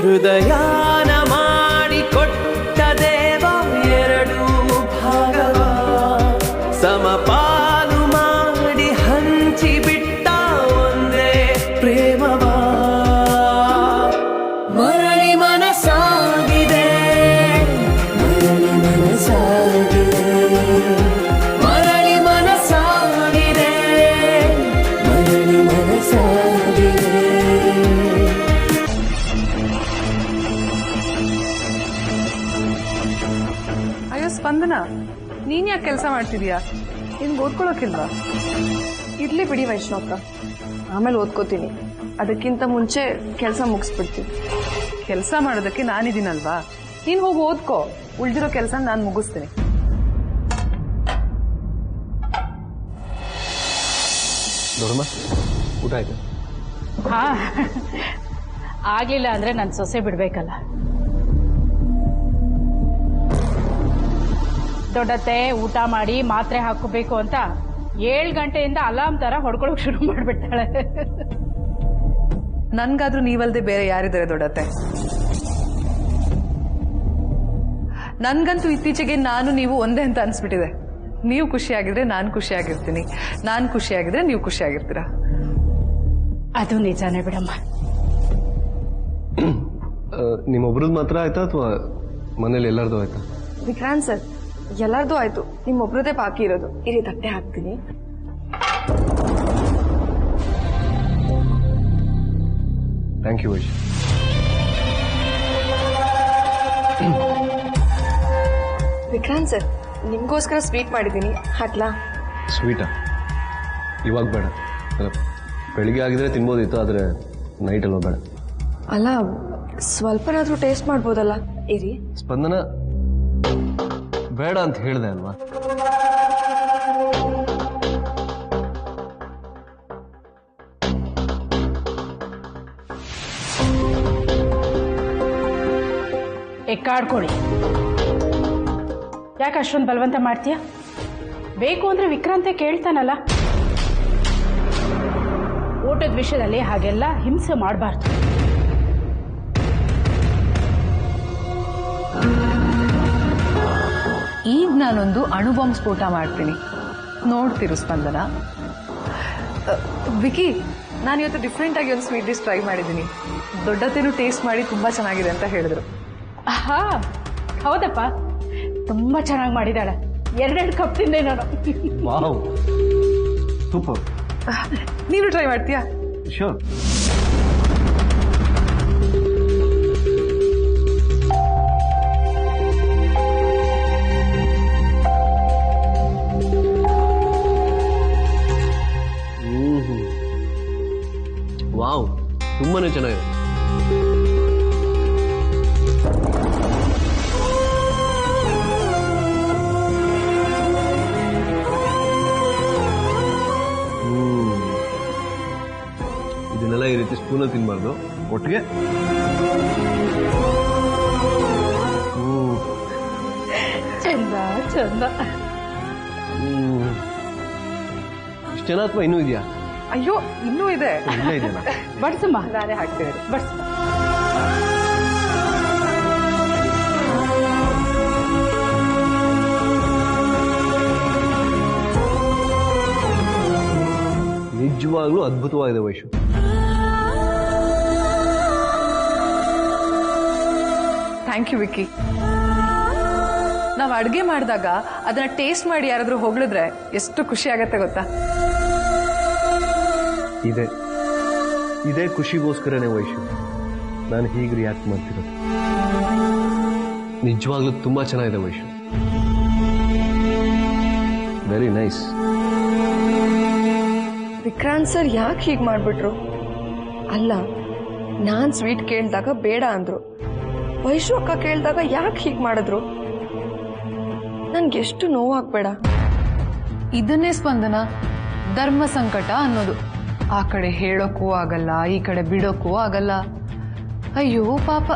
ಹೃದಯಾನ ಮಾಡಿಕೊಟ್ಟ ದೇವ ಎರಡು ಭಾಗವ ಸಮಪಾಲು ಮಾಡಿ ಹಂಚಿಬಿಟ್ಟ ಒಂದೇ ಪ್ರೇಮವ ಮರಳಿ ಮನಸಾಗಿದೆ ಮರಳಿ ಮನಸಾಗಿದೆ ಮರಳಿ ಮನಸಾಗಿದೆ ಮರಳಿ ಮನಸಾಗಿದೆ. ಅಯ್ಯೋ ಸ್ಪಂದನ, ನೀನ್ ಯಾಕೆ ಕೆಲಸ ಮಾಡ್ತಿದ್ಯಾ? ನಿನ್ಗೆ ಓದ್ಕೊಳ್ಳೋಕಿಲ್ವಾ? ಇರ್ಲಿ ಬಿಡಿ ವೈಷ್ಣವಕ್ಕ, ಆಮೇಲೆ ಓದ್ಕೋತೀನಿ. ಅದಕ್ಕಿಂತ ಮುಂಚೆ ಕೆಲಸ ಮುಗಿಸ್ಬಿಡ್ತೀನಿ. ಕೆಲಸ ಮಾಡೋದಕ್ಕೆ ನಾನಿದ್ದೀನಲ್ವಾ, ನೀನ್ ಹೋಗಿ ಓದ್ಕೋ. ಉಳ್ದಿರೋ ಕೆಲಸ ನಾನು ಮುಗಿಸ್ತೀನಿ. ನೋಡಮ್ಮ, ಊಟ ಆಯ್ತು? ಹಾ, ಆಗ್ಲಿಲ್ಲ ಅಂದ್ರೆ ನನ್ನ ಸೊಸೆ ಬಿಡ್ಬೇಕಲ್ಲ. ದೊಡ್ಡತ್ತೆ ಊಟ ಮಾಡಿ ಮಾತ್ರೆ ಹಾಕೋಬೇಕು ಅಂತ 7 ಗಂಟೆಯಿಂದ ಅಲಾರ್ಮ್ ತರ ಹೊಡ್ಕೊಳಕ್ ಶುರು ಮಾಡ್ಬಿಟ್ಟಾಳೆ. ನನ್ಗಾದ್ರೂ ನೀವಲ್ದೆ ಬೇರೆ ಯಾರಿದ್ದಾರೆ ದೊಡ್ಡತ್ತೆ? ನನ್ಗಂತೂ ಇತ್ತೀಚೆಗೆ ನಾನು ನೀವು ಒಂದೇ ಅಂತ ಅನ್ಸ್ಬಿಟ್ಟಿದೆ. ನೀವು ಖುಷಿಯಾಗಿದ್ರೆ ನಾನು ಖುಷಿಯಾಗಿರ್ತೀನಿ, ನಾನು ಖುಷಿಯಾಗಿದ್ರೆ ನೀವು ಖುಷಿಯಾಗಿರ್ತೀರಾ. ಅದು ನಿಜಾನೇ ಬಿಡಮ್ಮ. ನಿಮ್ಮೊಬ್ರದ್ದು ಮಾತ್ರ ಆಯ್ತಾ ಅಥವಾ ಮನೇಲಿ ಎಲ್ಲರದು ಆಯ್ತಾ? ವಿಕ್ರಾಂತ್ ಸರ್, ಎಲ್ಲಾರ್ದು ಆಯ್ತು, ನಿಮ್ಮೊಬ್ರದೇ ಬಾಕಿ ಇರೋದು. ಇರಿ, ತಟ್ಟೆ ಹಾಕ್ತೀನಿ. ಥ್ಯಾಂಕ್ ಯು ವೈಶ್. ವಿಕ್ರಾಂತ್ ಸರ್, ನಿಮ್ಗೋಸ್ಕರ ಸ್ವೀಟ್ ಮಾಡಿದ್ದೀನಿ, ಹಾಕ್ಲಾ? ಸ್ವೀಟಾ? ಇವಾಗ ಬೇಡ. ಅಲ್ಲ, ಬೆಳಿಗ್ಗೆ ಆಗಿದ್ರೆ ತಿನ್ಬೋದಿತ್ತು, ಆದರೆ ನೈಟ್ ಅಲ್ವಾ, ಬೇಡ. ಅಲ್ಲ, ಸ್ವಲ್ಪನಾದ್ರೂ ಟೇಸ್ಟ್ ಮಾಡ್ಬೋದಲ್ಲ. ಇರಿ. ಸ್ಪಂದನ, ಬೇಡ ಅಂತ ಹೇಳಿದೆ ಅಲ್ವಾ? ಎಕ್ಕಾಡ್ಕೊಳ್ಳಿ. ಯಾಕೆ ಅಷ್ಟೊಂದು ಬಲವಂತ ಮಾಡ್ತೀಯ? ಬೇಕು ಅಂದ್ರೆ ವಿಕ್ರಾಂತೆ ಕೇಳ್ತಾನಲ್ಲ. ಊಟದ ವಿಷಯದಲ್ಲಿ ಹಾಗೆಲ್ಲ ಹಿಂಸೆ ಮಾಡಬಾರ್ದು. ಈಗ ನಾನೊಂದು ಅಣುಬಾಂಬ್ ಸ್ಫೋಟ ಮಾಡ್ತೀನಿ, ನೋಡ್ತಿರು ಸ್ಪಂದನ. ವಿಕಿ, ನಾನು ಇವತ್ತು ಡಿಫ್ರೆಂಟ್ ಆಗಿ ಒಂದು ಸ್ವೀಟ್ ಡಿಶ್ ಟ್ರೈ ಮಾಡಿದ್ದೀನಿ. ದೊಡ್ಡತೇನು ಟೇಸ್ಟ್ ಮಾಡಿ ತುಂಬಾ ಚೆನ್ನಾಗಿದೆ ಅಂತ ಹೇಳಿದ್ರು. ಹಾ, ಹೌದಪ್ಪ, ತುಂಬಾ ಚೆನ್ನಾಗಿ ಮಾಡಿದಾಳೆ. 2 ಕಪ್ ತಿಂದೆ ನಾನು. Wow, super. ನೀನು ಟ್ರೈ ಮಾಡ್ತೀಯಾ? ಶ್ಯೂರ್. ವಾವ್, ತುಂಬಾನೇ ಚೆನ್ನಾಗಿದೆ. ಇದನ್ನೆಲ್ಲ ಈ ರೀತಿ ಸ್ಪೂನಲ್ಲಿ ತಿನ್ಬಾರ್ದು, ಒಟ್ಟಿಗೆ. ಚಂದ ಚಂದ. ಇಷ್ಟೇನಾ ಅಥವಾ ಇನ್ನೂ ಇದೆಯಾ? ಅಯ್ಯೋ, ಇನ್ನೂ ಇದೆ. ಇಲ್ಲೇ ಇದೆಯಾ? ಬಡ್ಸಮ್ಮ. ನಾನೇ ಹಾಕ್ತೀನಿ, ಬಡ್ಸ. ನಿಜವಾಗ್ಲೂ ಅದ್ಭುತವಾಗಿದೆ ವೈಶು. Thank you Vicky. ನಾವು ಅಡುಗೆ ಮಾಡಿದಾಗ ಅದನ್ನ ಟೇಸ್ಟ್ ಮಾಡಿ ಯಾರಾದ್ರೂ ಹೊಗಳಿದ್ರೆ ಎಷ್ಟು ಖುಷಿ ಆಗತ್ತೆ ಗೊತ್ತಾ? ಇದೇ ಖುಷಿಗೋಸ್ಕರನೇ ವೈಶು ನಾನು ಹೀಗೆ ರಿಯಾಕ್ಟ್ ಮಾಡ್ತಿರೋದು. ನಿಜವಾಗ್ಲೂ ತುಂಬಾ ಚೆನ್ನಾಗಿದೆ Vaishu. Very nice. Vikrant sir ಯಾಕೆ ಹೀಗೆ ಮಾಡ್ಬಿಟ್ರು? ಅಲ್ಲ, ನಾನ್ ಸ್ವೀಟ್ ಕೇಳಿದಾಗ ಬೇಡ ಅಂದ್ರು, ವೈಶು ಅಕ್ಕ ಕೇಳಿದಾಗ ಯಾಕೆ ಹೀಗೆ ಮಾಡಿದ್ರು? ನನ್ಗೆಷ್ಟು ನೋವಾಗ್ಬೇಡ. ಇದನ್ನೇ ಸ್ಪಂದನ, ಧರ್ಮ ಸಂಕಟ ಅನ್ನೋದು. ಆ ಕಡೆ ಹೇಳೋಕ್ಕೂ ಆಗಲ್ಲ, ಈ ಕಡೆ ಬಿಡೋಕ್ಕೂ ಆಗಲ್ಲ. ಅಯ್ಯೋ ಪಾಪ.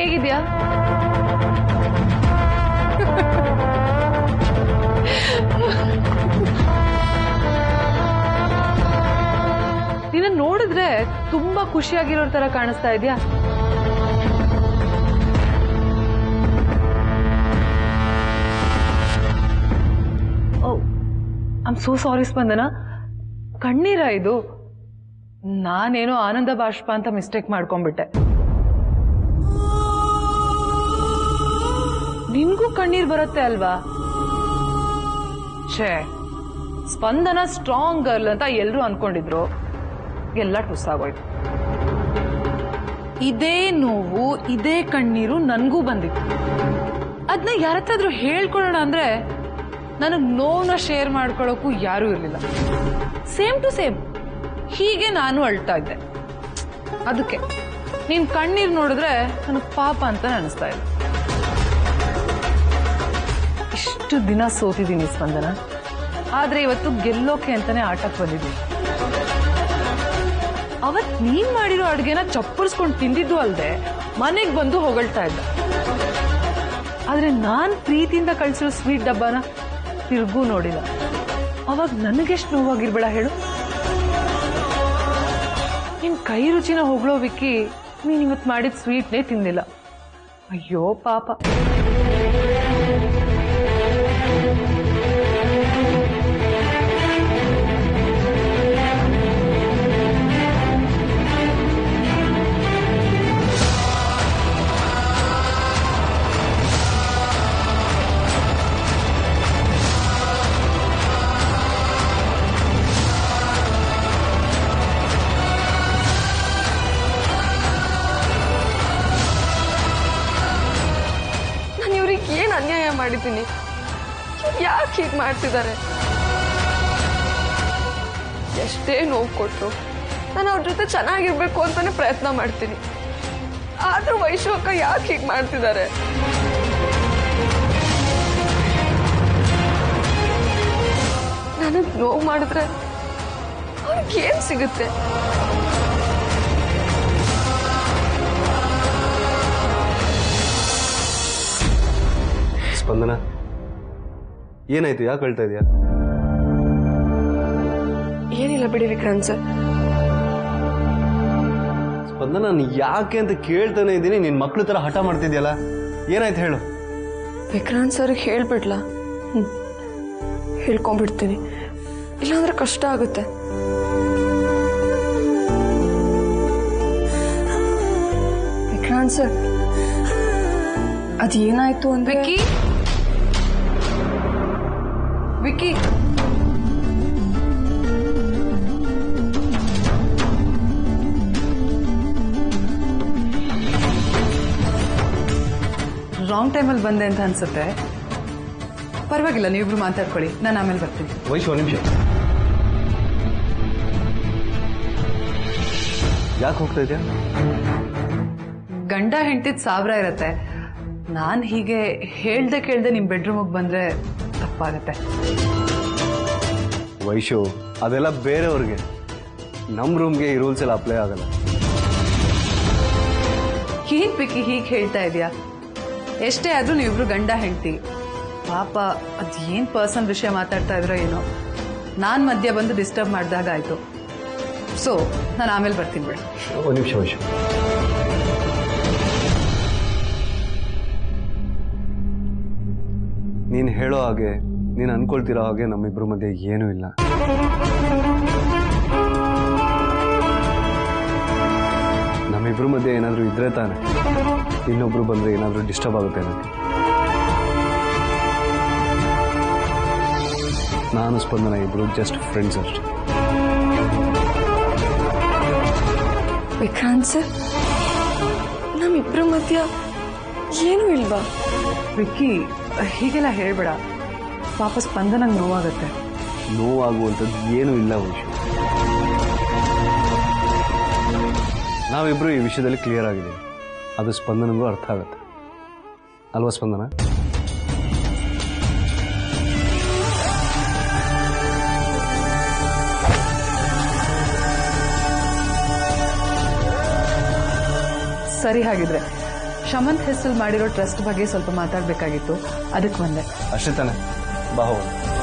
ಹೇಗಿದ್ಯಾ? ನಿನ್ನ ನೋಡಿದ್ರೆ ತುಂಬಾ ಖುಷಿಯಾಗಿರೋ ತರ ಕಾಣಿಸ್ತಾ ಇದ್ಯಾ. ಐಮ್ ಸೋ ಸಾರಿ ಸ್ಪಂದನ, ಕಣ್ಣೀರ ಇದು? ನಾನೇನೋ ಆನಂದ ಬಾಷ್ಪ ಅಂತ ಮಿಸ್ಟೇಕ್ ಮಾಡ್ಕೊಂಡ್ಬಿಟ್ಟೆ. ನಿನ್ಗೂ ಕಣ್ಣೀರ್ ಬರುತ್ತೆ ಅಲ್ವಾ? ಛೇ, ಸ್ಪಂದನ ಸ್ಟ್ರಾಂಗ್ ಗರ್ಲ್ ಅಂತ ಎಲ್ರೂ ಅನ್ಕೊಂಡಿದ್ರು, ಎಲ್ಲ ಟುಸ್ ಆಗೋಯ್ತು. ಇದೇ ನೋವು, ಇದೇ ಕಣ್ಣೀರು ನನ್ಗೂ ಬಂದಿತ್ತು. ಅದನ್ನ ಯಾರತ್ತಾದ್ರೂ ಹೇಳ್ಕೊಳ್ಳೋಣ ಅಂದ್ರೆ ನನಗ್ ನೋವನ್ನ ಶೇರ್ ಮಾಡ್ಕೊಳ್ಳೋಕ್ಕೂ ಯಾರೂ ಇರಲಿಲ್ಲ. ಸೇಮ್ ಟು ಸೇಮ್ ಹೀಗೆ ನಾನು ಅಳ್ತಾ ಇದ್ದೆ. ಅದಕ್ಕೆ ನೀನ್ ಕಣ್ಣೀರ್ ನೋಡಿದ್ರೆ ನನಗ್ ಪಾಪ ಅಂತ ಅನಿಸ್ತಾ ಇದೆ. ಇಷ್ಟು ದಿನ ಸೋತಿದ್ದೀನಿ ಸ್ಪಂದನ, ಆದ್ರೆ ಇವತ್ತು ಗೆಲ್ಲೋಕೆ ಅಂತಾನೆ ಆಟಕ್ಕೆ ಬಂದಿದ್ದೀನಿ. ಅವತ್ ನೀನ್ ಮಾಡಿರೋ ಅಡ್ಗೆನ ಚಪ್ಪರ್ಸ್ಕೊಂಡು ತಿಂದಿದ್ದು ಅಲ್ದೆ ಮನೆಗ್ ಬಂದು ಹೊಗಳ್ತಾ ಇದ್ದ. ಆದ್ರೆ ನಾನ್ ಪ್ರೀತಿಯಿಂದ ಕಳ್ಸಿರೋ ಸ್ವೀಟ್ ಡಬ್ಬನ ತಿರ್ಗೂ ನೋಡಿಲ್ಲ. ಅವಾಗ ನನಗೆಷ್ಟು ನೋವಾಗಿರ್ಬೇಡ ಹೇಳು. ನಿನ್ ಕೈ ರುಚಿನ ಹೊಗಳೋ ವಿಕ್ಕಿ, ನೀನ್ ಇವತ್ತು ಮಾಡಿದ ಸ್ವೀಟ್ನೇ ತಿಂದಿಲ್ಲ. ಅಯ್ಯೋ ಪಾಪ. ಏನ್ ಅನ್ಯಾಯ ಮಾಡಿದ್ದೀನಿ? ಯಾಕೆ ಹೀಗೆ ಮಾಡ್ತಿದ್ದಾರೆ? ಎಷ್ಟೇ ನೋವು ಕೊಟ್ರು ನಾನು ಅವ್ರ ಜೊತೆ ಚೆನ್ನಾಗಿರ್ಬೇಕು ಅಂತಾನೆ ಪ್ರಯತ್ನ ಮಾಡ್ತೀನಿ. ಆದ್ರೂ ವೈಶು ಅಕ್ಕ ಯಾಕೆ ಹೀಗೆ ಮಾಡ್ತಿದ್ದಾರೆ? ನನಗ್ ನೋವು ಮಾಡಿದ್ರೆ ಅವ್ರಿಗೆ ಏನ್ ಸಿಗುತ್ತೆ? ಸ್ಪಂದನ, ಏನಾಯ್ತು? ಯಾಕೆ ಹೇಳ್ತಾ ಇದೀಯಾ? ಏನಿಲ್ಲ ಬಿಡಿ ವಿಕ್ರಾಂತ್ ಸರ್. ಸ್ಪಂದನ, ನಾನು ಯಾಕೆ ಅಂತ ಕೇಳ್ತಾನೆ ಇದ್ದೀನಿ, ನಿನ್ ಮಕ್ಳು ತರ ಹಠ ಮಾಡ್ತಿದ್ಯಲ್ಲ, ಏನಾಯ್ತು ಹೇಳು? ವಿಕ್ರಾಂತ್ ಸರ್ ಹೇಳ್ಬಿಡ್ಲಾ? ಹೇಳ್ಕೊಂಡ್ಬಿಡ್ತೀನಿ, ಇಲ್ಲಾಂದ್ರೆ ಕಷ್ಟ ಆಗುತ್ತೆ. ವಿಕ್ರಾಂತ್ ಸರ್, ಅದೇನಾಯ್ತು ಅಂದ್ರೆ ವಿಕ್ಕಿ, ವಿಕ್ಕಿ, ರಾಂಗ್ ಟೈಮಲ್ಲಿ ಬಂದೆ ಅಂತ ಅನ್ಸುತ್ತೆ. ಪರವಾಗಿಲ್ಲ, ನೀವಿಬ್ರು ಮಾತಾಡ್ಕೊಳ್ಳಿ, ನಾನು ಆಮೇಲೆ ಬರ್ತೀನಿ. ವೈಶು, ಒಂದು ನಿಮಿಷ. ಯಾಕೆ ಹೋಗ್ತಾ ಇದೆಯಾ? ಗಂಡ ಹೆಂಡತಿದ್ 1000 ಇರತ್ತೆ. ನಾನು ಹೀಗೆ ಹೇಳ್ದೆ ಕೇಳ್ದೆ ನಿಮ್ ಬೆಡ್ರೂಮಿಗೆ ಬಂದ್ರೆ ತಪ್ಪಾಗತ್ತೆ. ವೈಶು, ಅದೆಲ್ಲ ಬೇರೆಯವ್ರಿಗೆ, ನಮ್ಮ ರೂಮ್ಗೆ ಈ ರೂಲ್ಸ್ ಎಲ್ಲ ಅಪ್ಲೈ ಆಗಲ್ಲ. ಏನ್ ಪಿಕ್ಕಿ ಹೀಗೆ ಹೇಳ್ತಾ ಇದೀಯಾ? ಎಷ್ಟೇ ಆದ್ರೂ ನೀವಿಬ್ರು ಗಂಡ ಹೆಂಡತಿ. ಪಾಪ ಅದೇನ್ ಪರ್ಸನಲ್ ವಿಷಯ ಮಾತಾಡ್ತಾ ಇದ್ರೋ ಏನೋ, ನಾನ್ ಮಧ್ಯ ಬಂದು ಡಿಸ್ಟರ್ಬ್ ಮಾಡ್ದಾಗ ಆಯ್ತು. ಸೊ ನಾನು ಆಮೇಲೆ ಬರ್ತೀನಿ ಬಿಡು. ಒಂದು ನಿಮಿಷ ವೈಶು. ನೀನು ಹೇಳೋ ಹಾಗೆ, ನೀನು ಅನ್ಕೊಳ್ತಿರೋ ಹಾಗೆ ನಮ್ಮಿಬ್ರ ಮಧ್ಯೆ ಏನೂ ಇಲ್ಲ. ನಮ್ಮಿಬ್ರ ಮಧ್ಯೆ ಏನಾದರೂ ಇದ್ರೆ ತಾನೆ ಇನ್ನೊಬ್ರು ಬಂದ್ರೆ ಏನಾದರೂ ಡಿಸ್ಟರ್ಬ್ ಆಗುತ್ತೆ ನನಗೆ. ನಾನು ಸ್ಪಂದನ ಇಬ್ರು ಜಸ್ಟ್ ಫ್ರೆಂಡ್ಸ್ ಅಷ್ಟೇ. ವಿಕ್ರಾಂತ್ ಸರ್, ನಮ್ಮಿಬ್ಬರ ಮಧ್ಯ ಏನೂ ಇಲ್ವಾ? ವಿಕ್ಕಿ, ಹೀಗೆಲ್ಲ ಹೇಳ್ಬೇಡ, ಪಾಪ ಸ್ಪಂದನಂಗೆ ನೋವಾಗತ್ತೆ. ನೋವಾಗುವಂಥದ್ದು ಏನೂ ಇಲ್ಲ ವೈಶು. ನಾವಿಬ್ರು ಈ ವಿಷಯದಲ್ಲಿ ಕ್ಲಿಯರ್ ಆಗಿದ್ದೀವಿ, ಅದು ಸ್ಪಂದನಗೂ ಅರ್ಥ ಆಗುತ್ತೆ ಅಲ್ವಾ ಸ್ಪಂದನ? ಸರಿ, ಹಾಗಿದ್ರೆ ಶಮಂತ್ ಹೆಸರು ಮಾಡಿರೋ ಟ್ರಸ್ಟ್ ಬಗ್ಗೆ ಸ್ವಲ್ಪ ಮಾತಾಡಬೇಕಾಗಿತ್ತು, ಅದಕ್ಕೆ ಬಂದೆ. ಅಷ್ಟೇ ತಾನೆ, ಬಾ ಹೋಗೋಣ.